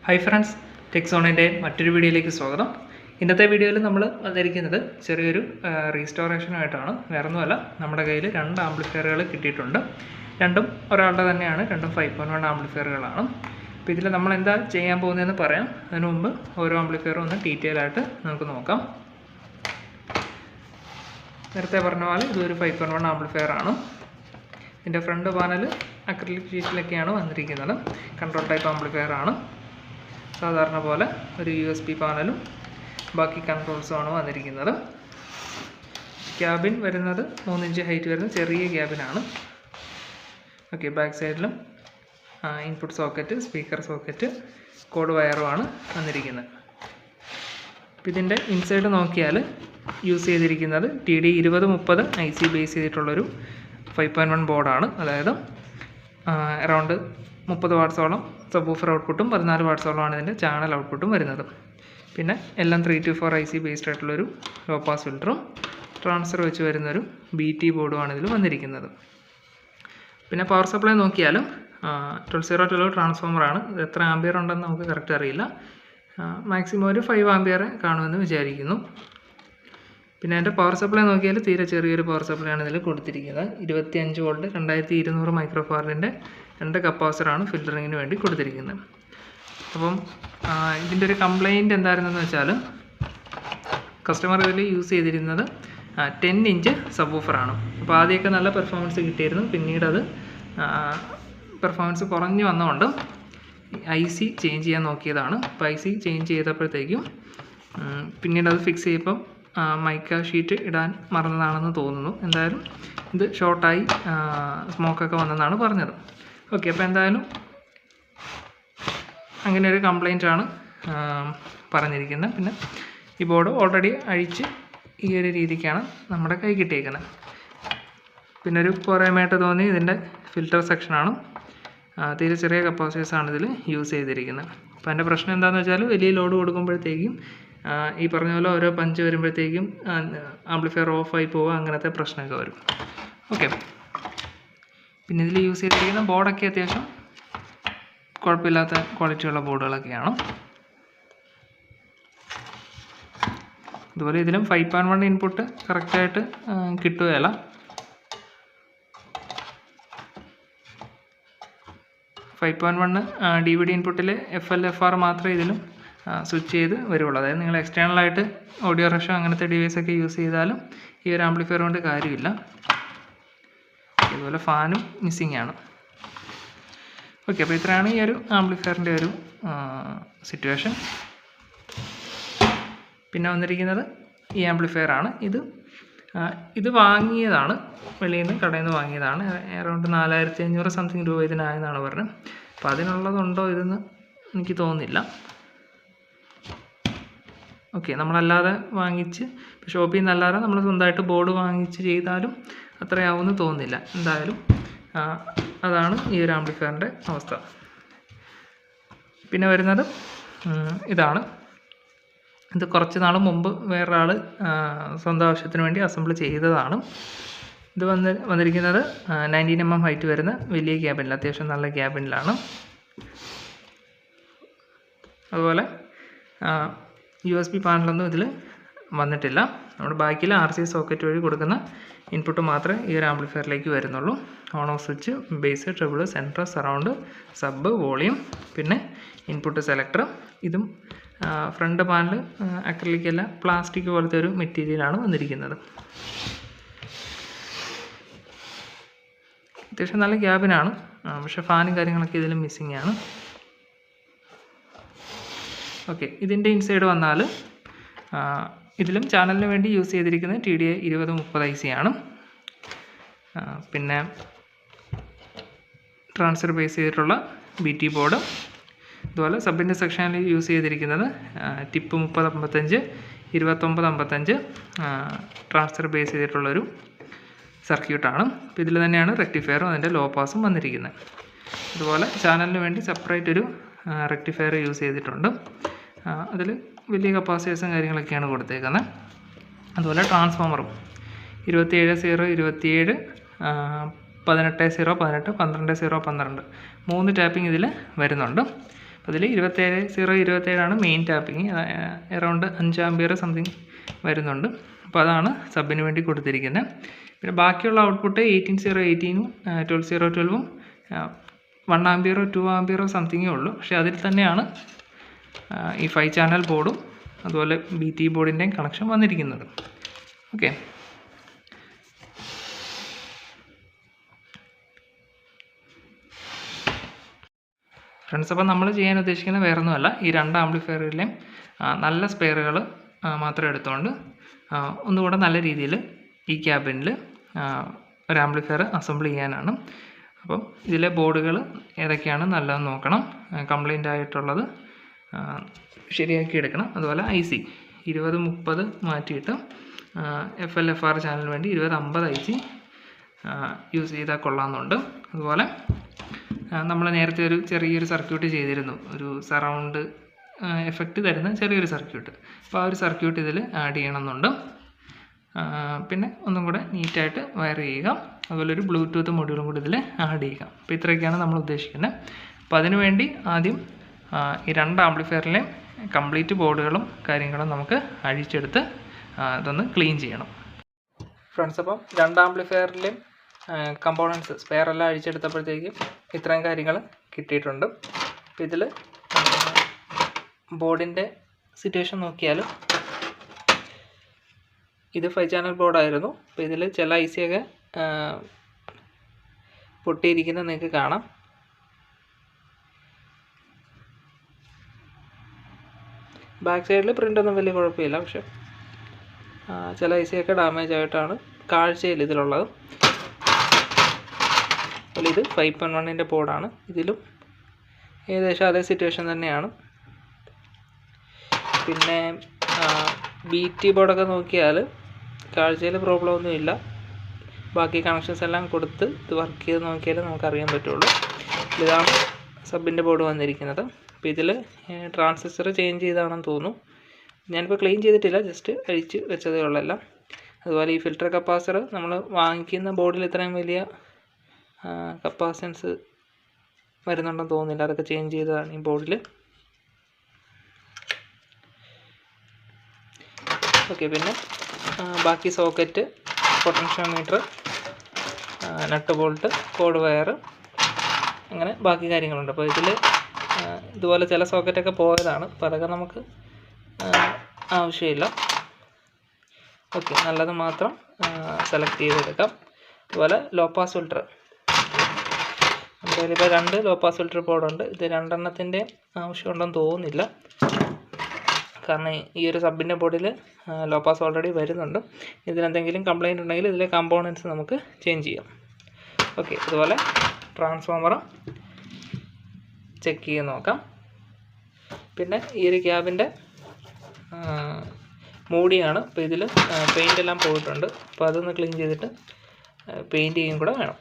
Hi friends, ടെക്സോണിൻ്റെ മറ്റൊരു വീഡിയോയിലേക്ക് സ്വാഗതം. ഇന്നത്തെ വീഡിയോയിൽ നമ്മൾ വന്നിരിക്കുന്നത് ചെറിയൊരു റീസ്റ്റോറേഷനുമായിട്ടാണ്. വേറൊന്നുമല്ല, നമ്മുടെ കയ്യിൽ 2 ആംപ്ലിഫയറുകൾ കിട്ടിയിട്ടുണ്ട്. രണ്ടും ഒരാളുടെ തന്നെയാണ്. രണ്ടും 5.1 ആംപ്ലിഫയറുകളാണ്. അപ്പോൾ ഇതിൽ നമ്മൾ എന്താ ചെയ്യാൻ പോകുന്നതെന്ന് പറയാം. അതിനു മുമ്പ് ഓരോ ആംപ്ലിഫയറും ഒന്ന് ഡീറ്റെയിൽ ആയിട്ട് നമുക്ക് നോക്കാം. നേരത്തെ പറഞ്ഞ പോലെ ഇതൊരു 5.1 ആംപ്ലിഫയറാണ്. ഇതിൻ്റെ ഫ്രണ്ട് പാനൽ അക്രിലിക് ഷീറ്റിലൊക്കെയാണ് വന്നിരിക്കുന്നത്. കൺട്രോൾ ടൈപ്പ് ആംപ്ലിഫയറാണ്. സാധാരണ പോലെ ഒരു USB പാനലും ബാക്കി കൺട്രോൾസുമാണ് വന്നിരിക്കുന്നത്. ക്യാബിൻ വരുന്നത് 3 ഇഞ്ച് ഹൈറ്റ് വരുന്ന ചെറിയ ക്യാബിനാണ്. ഓക്കെ, ബാക്ക് സൈഡിലും input socket, speaker socket, cord വയറുമാണ് വന്നിരിക്കുന്നത്. അപ്പോൾ ഇതിൻ്റെ ഇൻസൈഡ് നോക്കിയാൽ യൂസ് ചെയ്തിരിക്കുന്നത് TD2030 IC ബേസ് ചെയ്തിട്ടുള്ളൊരു 5.1 ബോർഡാണ്. അതായത് അറൗണ്ട് 30 വാട്ട്സോളം സബ് വൂഫർ ഔട്ട്പുട്ടും 14 വാട്ട്സോളമാണ് ഇതിൻ്റെ ചാനൽ ഔട്ട്പുട്ടും വരുന്നത്. പിന്നെ എല്ലാം 324 IC ബേസ്ഡ് ആയിട്ടുള്ളൊരു ലോ പാസ് ഫിൽറ്ററും ട്രാൻസ്ഫർ വെച്ച് വരുന്നൊരു BT ബോർഡുമാണ് ഇതിൽ വന്നിരിക്കുന്നത്. പിന്നെ പവർ സപ്ലൈ നോക്കിയാലും 1202 ട്രാൻസ്ഫോമറാണ്. ഇത് എത്ര ആംപിയർ ഉണ്ടെന്ന് നമുക്ക് കറക്റ്റ് അറിയില്ല. മാക്സിമം ഒരു 5 ആംപിയർ കാണുമെന്ന് വിചാരിക്കുന്നു. പിന്നെ അതിൻ്റെ പവർ സപ്ലൈ നോക്കിയാൽ തീരെ ചെറിയൊരു പവർ സപ്ലൈ ആണ് ഇതിൽ കൊടുത്തിരിക്കുന്നത്. 25 വോൾട്ട് 2200 മൈക്രോഫാരഡിൻ്റെ 2 കപ്പാസിറ്ററാണ് ഫിൽറ്ററിങ്ങിന് വേണ്ടി കൊടുത്തിരിക്കുന്നത്. അപ്പം ഇതിൻ്റെ ഒരു കംപ്ലൈൻറ്റ് എന്തായിരുന്നെന്ന് വെച്ചാൽ, കസ്റ്റമർ ഇതിൽ യൂസ് ചെയ്തിരുന്നത് 10 ഇഞ്ച് സബ് വൂഫറാണ്. അപ്പോൾ ആദ്യമൊക്കെ നല്ല പെർഫോമൻസ് കിട്ടിയിരുന്നു. പിന്നീട് അത് പെർഫോമൻസ് കുറഞ്ഞു വന്നതുകൊണ്ട് IC ചേഞ്ച് ചെയ്യാൻ നോക്കിയതാണ്. അപ്പോൾ IC ചേഞ്ച് ചെയ്തപ്പോഴത്തേക്കും പിന്നീട് അത് ഫിക്സ് ചെയ്യപ്പം മൈക്ക ഷീറ്റ് ഇടാൻ മറന്നതാണെന്ന് തോന്നുന്നു. എന്തായാലും ഇത് ഷോർട്ടായി സ്മോക്കൊക്കെ വന്നെന്നാണ് പറഞ്ഞത്. ഓക്കെ, അപ്പോൾ എന്തായാലും അങ്ങനെ ഒരു കംപ്ലൈൻറ്റാണ് പറഞ്ഞിരിക്കുന്നത്. പിന്നെ ഈ ബോർഡ് ഓൾറെഡി അഴിച്ച് ഈ ഒരു രീതിക്കാണ് നമ്മുടെ കൈ കിട്ടിയേക്കുന്നത്. പിന്നെ ഒരു പോരായ്മയായിട്ട് തോന്നി ഇതിൻ്റെ ഫിൽറ്റർ സെക്ഷനാണ്. തീരെ ചെറിയ കപ്പാസിറ്റേഴ്സാണ് ഇതിൽ യൂസ് ചെയ്തിരിക്കുന്നത്. അപ്പോൾ അതിൻ്റെ പ്രശ്നം എന്താണെന്ന് വെച്ചാൽ, വലിയ ലോഡ് കൊടുക്കുമ്പോഴത്തേക്കും ഈ പറഞ്ഞ പോലെ ഓരോ പഞ്ച് വരുമ്പോഴത്തേക്കും ആംപ്ലിഫയർ ഓഫായി പോവുക, അങ്ങനത്തെ പ്രശ്നമൊക്കെ വരും. ഓക്കെ, പിന്നെ ഇതിൽ യൂസ് ചെയ്തിരിക്കുന്ന ബോർഡൊക്കെ അത്യാവശ്യം കുഴപ്പമില്ലാത്ത ക്വാളിറ്റിയുള്ള ബോർഡുകളൊക്കെയാണ്. അതുപോലെ ഇതിലും 5.1 ഇൻപുട്ട് കറക്റ്റായിട്ട് കിട്ടുകയില്ല. DVD ഇൻപുട്ടിൽ FL/FR മാത്രമേ ഇതിലും സ്വിച്ച് ചെയ്ത് വരുള്ളൂ. അതായത് നിങ്ങൾ എക്സ്റ്റേണലായിട്ട് ഓഡിയോ റഷോ അങ്ങനത്തെ ഡിവൈസൊക്കെ യൂസ് ചെയ്താലും ഈ ഒരു ആംപ്ലിഫയർ കൊണ്ട് കാര്യമില്ല. ഇതുപോലെ ഫാനും മിസ്സിങ് ആണ്. ഓക്കെ, അപ്പോൾ ഇത്രയാണ് ഈ ഒരു ആംപ്ലിഫയറിൻ്റെ ഒരു സിറ്റുവേഷൻ. പിന്നെ വന്നിരിക്കുന്നത് ഈ ആംപ്ലിഫയറാണ്. ഇത് വാങ്ങിയതാണ്, വെളിയിൽ നിന്ന് കടയിൽ നിന്ന് വാങ്ങിയതാണ്. അറൗണ്ട് 4500 സംതിങ് രൂപ ഇതിനായെന്നാണ് പറഞ്ഞത്. അപ്പോൾ അതിനുള്ളതുണ്ടോ ഇതെന്ന് എനിക്ക് തോന്നുന്നില്ല. ഓക്കെ, നമ്മളല്ലാതെ വാങ്ങിച്ച് ഷോപ്പിൽ നിന്നല്ലാതെ നമ്മൾ സ്വന്തമായിട്ട് ബോർഡ് വാങ്ങിച്ച് ചെയ്താലും അത്രയാവുമെന്ന് തോന്നുന്നില്ല. എന്തായാലും അതാണ് ഈ ഒരു ആംപ്ലിഫയറിൻ്റെ അവസ്ഥ. പിന്നെ വരുന്നത് ഇതാണ്. ഇത് കുറച്ച് നാൾ മുമ്പ് വേറൊരാൾ സ്വന്തം ആവശ്യത്തിന് വേണ്ടി അസംബിൾ ചെയ്തതാണ്. ഇത് വന്നിരിക്കുന്നത് 19 mm ഹൈറ്റ് വരുന്ന വലിയ ക്യാബിനിൽ, അത്യാവശ്യം നല്ല ക്യാബിനിലാണ്. അതുപോലെ USB പാനലൊന്നും ഇതിൽ വന്നിട്ടില്ല. നമ്മുടെ ബാക്കിൽ RC സോക്കറ്റ് വഴി കൊടുക്കുന്ന ഇൻപുട്ട് മാത്രമേ ഈ ഒരു ആംപ്ലിഫയറിലേക്ക് വരുന്നുള്ളൂ. On off switch, bass, treble, centre, surround, sub, volume, പിന്നെ ഇൻപുട്ട് സെലക്ടർ. ഇതും ഫ്രണ്ട് പാനൽ അക്രിലിക് അല്ല, പ്ലാസ്റ്റിക് പോലത്തെ ഒരു മെറ്റീരിയലാണ് വന്നിരിക്കുന്നത്. അത്യാവശ്യം നല്ല ക്യാബിനാണ്, പക്ഷേ ഫാനും കാര്യങ്ങളൊക്കെ ഇതിലും മിസ്സിങ് ആണ്. ഓക്കെ, ഇതിൻ്റെ ഇൻസൈഡ് വന്നാൽ ഇതിലും ചാനലിന് വേണ്ടി യൂസ് ചെയ്തിരിക്കുന്നത് TD2030 IC ആണ്. പിന്നെ ട്രാൻസ്ഫർ ബേസ് ചെയ്തിട്ടുള്ള BT ബോർഡ്. അതുപോലെ സബിൻ്റെ സെക്ഷനിൽ യൂസ് ചെയ്തിരിക്കുന്നത് ടിപ്പ് 3055 2955 ട്രാൻസ്ഫർ ബേസ് ചെയ്തിട്ടുള്ളൊരു സർക്യൂട്ടാണ്. അപ്പോൾ ഇതിൽ തന്നെയാണ് റെക്ടിഫയറും അതിൻ്റെ ലോ പാസും വന്നിരിക്കുന്നത്. അതുപോലെ ചാനലിന് വേണ്ടി സെപ്പറേറ്റ് ഒരു റെക്ടിഫയർ യൂസ് ചെയ്തിട്ടുണ്ട്. അതിൽ വലിയ കപ്പാസിറ്റേഴ്സും കാര്യങ്ങളൊക്കെയാണ് കൊടുത്തേക്കുന്നത്. അതുപോലെ ട്രാൻസ്ഫോമറും 27 0 27 18 0 18 12 0 12 3 ടാപ്പിംഗ് ഇതിൽ വരുന്നുണ്ട്. അപ്പോൾ അതിൽ 27 main tapping. Around 5 ampere something വരുന്നുണ്ട്. അപ്പോൾ അതാണ് സബിന് വേണ്ടി കൊടുത്തിരിക്കുന്നത്. പിന്നെ ബാക്കിയുള്ള ഔട്ട്പുട്ട് 18018ഉം 12012ഉം 1 ആമ്പിയറോ 2 ആമ്പിയറോ സംതിങ്ങേ ഉള്ളൂ. പക്ഷേ അതിൽ തന്നെയാണ് ഈ 5 ചാനൽ ബോർഡും അതുപോലെ BT ബോർഡിൻ്റെയും കണക്ഷൻ വന്നിരിക്കുന്നത്. ഓക്കെ, ഫ്രണ്ട്സ്, അപ്പോൾ നമ്മൾ ചെയ്യാൻ ഉദ്ദേശിക്കുന്നത് വേറൊന്നുമല്ല, ഈ 2 ആംപ്ലിഫയറിലെയും നല്ല സ്പെയറുകൾ മാത്രം എടുത്തുകൊണ്ട് ഒന്നുകൂടെ നല്ല രീതിയിൽ ഈ ക്യാബിനിൽ ഒരു ആംപ്ലിഫയർ അസംബിൾ ചെയ്യാനാണ്. അപ്പം ഇതിലെ ബോർഡുകൾ ഏതൊക്കെയാണ് നല്ലതെന്ന് നോക്കണം. കംപ്ലൈൻ്റ് ആയിട്ടുള്ളത് ശരിയാക്കി എടുക്കണം. അതുപോലെ IC 2030 മാറ്റിയിട്ട് FLFR ചാനലിന് വേണ്ടി 2050 IC യൂസ് ചെയ്താൽ കൊള്ളാമെന്നുണ്ട്. അതുപോലെ നമ്മൾ നേരത്തെ ഒരു ചെറിയൊരു സർക്യൂട്ട് ചെയ്തിരുന്നു, ഒരു സറൗണ്ട് എഫക്റ്റ് തരുന്ന ചെറിയൊരു സർക്യൂട്ട്. അപ്പോൾ ആ ഒരു സർക്യൂട്ട് ഇതിൽ ആഡ് ചെയ്യണമെന്നുണ്ട്. പിന്നെ ഒന്നും കൂടെ നീറ്റായിട്ട് വയർ ചെയ്യുക. അതുപോലെ ഒരു ബ്ലൂടൂത്ത് മൊഡ്യൂളും കൂടി ഇതിൽ ആഡ് ചെയ്യുക. അപ്പോൾ ഇത്രയൊക്കെയാണ് നമ്മൾ ഉദ്ദേശിക്കുന്നത്. അപ്പോൾ അതിനുവേണ്ടി ആദ്യം ഈ 2 ആംപ്ലിഫയറിലെയും കംപ്ലീറ്റ് ബോർഡുകളും കാര്യങ്ങളും നമുക്ക് അഴിച്ചെടുത്ത് ഇതൊന്ന് ക്ലീൻ ചെയ്യണം. ഫ്രണ്ട്സ്, അപ്പം 2 ആംപ്ലിഫയറിലെയും കമ്പോണൻസ് സ്പെയർ എല്ലാം അഴിച്ചെടുത്തപ്പോഴത്തേക്കും ഇത്രയും കാര്യങ്ങൾ കിട്ടിയിട്ടുണ്ട്. അപ്പോൾ ഇതിൽ ബോർഡിൻ്റെ സിറ്റുവേഷൻ നോക്കിയാൽ ഇത് 5 ചാനൽ ബോർഡായിരുന്നു. അപ്പോൾ ഇതിൽ ചില IC ഒക്കെ പൊട്ടിയിരിക്കുന്നത് നിങ്ങൾക്ക് കാണാം. ബാക്ക് സൈഡിൽ പ്രിൻ്റൊന്നും വലിയ കുഴപ്പമില്ല, പക്ഷെ ചില IC ഒക്കെ ഡാമേജ് ആയിട്ടാണ് കാഴ്ചയിൽ ഇതിലുള്ളത്. അതുപോലെ ഇത് 5.1ൻ്റെ ബോർഡാണ്. ഇതിലും ഏകദേശം അതേ സിറ്റുവേഷൻ തന്നെയാണ്. പിന്നെ BT ബോർഡൊക്കെ നോക്കിയാൽ കാഴ്ചയിൽ പ്രോബ്ലം ഒന്നുമില്ല. ബാക്കി കണക്ഷൻസ് എല്ലാം കൊടുത്ത് ഇത് വർക്ക് ചെയ്ത് നോക്കിയാൽ നമുക്കറിയാൻ പറ്റുള്ളൂ. ഇതാണ് സബിൻ്റെ ബോർഡ് വന്നിരിക്കുന്നത്. അപ്പോൾ ഇതിൽ ട്രാൻസിസ്റ്റർ ചേഞ്ച് ചെയ്താണെന്ന് തോന്നുന്നു. ഞാനിപ്പോൾ ക്ലീൻ ചെയ്തിട്ടില്ല, ജസ്റ്റ് അഴിച്ച് വെച്ചതേ ഉള്ളെല്ലാം. അതുപോലെ ഈ ഫിൽറ്റർ കപ്പാസിറ്റർ നമ്മൾ വാങ്ങിക്കുന്ന ബോർഡിൽ ഇത്രയും വലിയ കപ്പാസിറ്റൻസ് വരുന്നുണ്ടെന്ന് തോന്നുന്നില്ല. അതൊക്കെ ചേഞ്ച് ചെയ്തതാണ് ഈ ബോർഡിൽ. ഓക്കെ, പിന്നെ ബാക്കി socket, potentiometer, nut bolt, code wire, അങ്ങനെ ബാക്കി കാര്യങ്ങളുണ്ട്. അപ്പോൾ ഇതിൽ ഇതുപോലെ ചില സോക്കറ്റൊക്കെ പോയതാണ്. അപ്പോൾ അതൊക്കെ നമുക്ക് ആവശ്യമില്ല. ഓക്കെ, നല്ലത് മാത്രം സെലക്ട് ചെയ്തെടുക്കാം. അതുപോലെ ലോ പാസ് ഫിൽറ്റർ, നമ്മുടെ ഇപ്പോൾ 2 ലോ പാസ് ഫിൽറ്റർ ബോർഡുണ്ട്. ഇത് 2 എണ്ണത്തിൻ്റെ ആവശ്യമുണ്ടെന്ന് തോന്നുന്നില്ല, കാരണം ഈ ഒരു സബിൻ്റെ ബോർഡിൽ ലോ പാസ് ഓൾറെഡി വരുന്നുണ്ട്. ഇതിനെന്തെങ്കിലും കംപ്ലൈൻറ്റ് ഉണ്ടെങ്കിൽ ഇതിലെ കമ്പോണൻസ് നമുക്ക് ചേഞ്ച് ചെയ്യാം. ഓക്കെ, അതുപോലെ ട്രാൻസ്ഫോമർ ചെക്ക് ചെയ്ത് നോക്കാം. പിന്നെ ഈ ഒരു ക്യാബിൻ്റെ മൂടിയാണ്. അപ്പോൾ ഇതിൽ പെയിൻ്റ് എല്ലാം പോയിട്ടുണ്ട്. അപ്പോൾ അതൊന്ന് ക്ലീൻ ചെയ്തിട്ട് പെയിൻറ്റ് ചെയ്യും കൂടെ വേണം.